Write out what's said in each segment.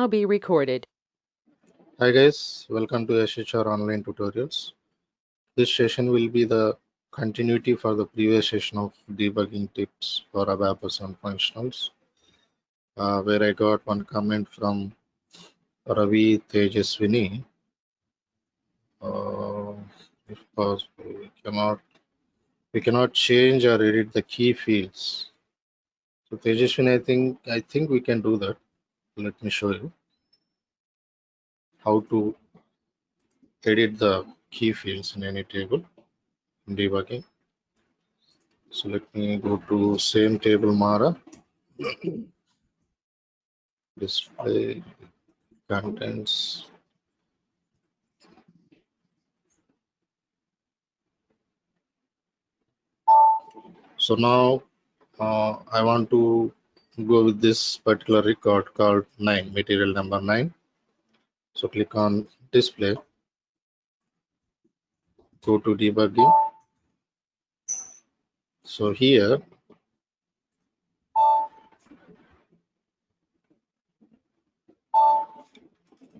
now be recorded. Hi guys, welcome to SHR online tutorials. This session will be the continuity for the previous session of debugging tips for ABAP and functionals, where I got one comment from Ravi Tejaswini. If possible, we cannot change or edit the key fields. So Tejaswini, I think we can do that. Let me show you how to edit the key fields in any table in debugging. So let me go to same table Mara, display, contents. So now I want to go with this particular record called 9, material number 9. So click on display, go to debugging. So here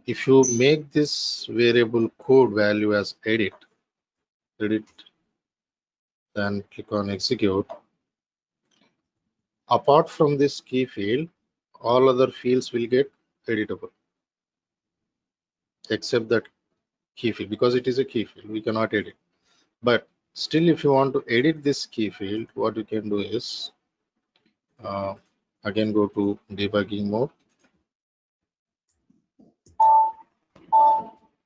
if you make this variable code value as edit, then click on execute. Apart from this key field, all other fields will get editable except that key field, because it is a key field, we cannot edit. But still, if you want to edit this key field, what you can do is again go to debugging mode.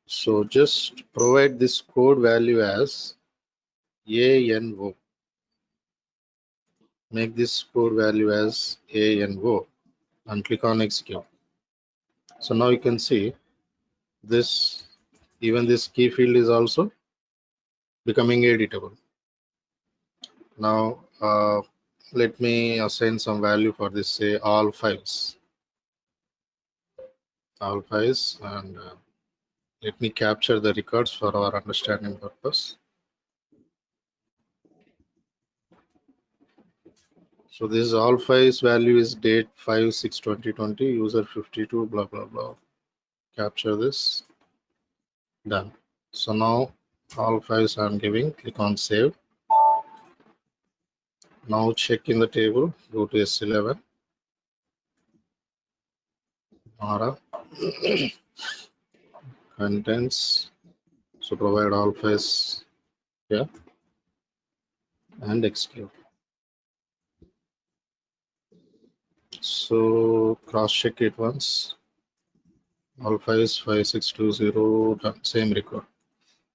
So just provide this code value as ANO. Make this code value as ANO and click on execute. So now you can see this, even this key field is also becoming editable. Now let me assign some value for this, say all files, and let me capture the records for our understanding purpose. So this all files value is date 5/6/2020, user 52, blah blah blah. Capture this, done. So now all files I'm giving, click on save. Now check in the table, go to S11, Mara, contents. So provide all files here and execute. So cross check it once. All files 5620, done, same record.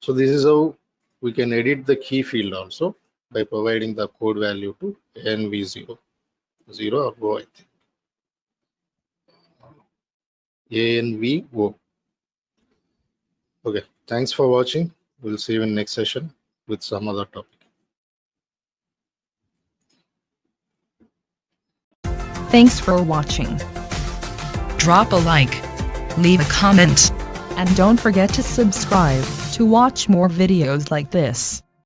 So this is how we can edit the key field also by providing the code value to NV0, 0 or O, I think. ANVO. Okay, thanks for watching. We'll see you in next session with some other topic. Thanks for watching. Drop a like, leave a comment, and don't forget to subscribe to watch more videos like this.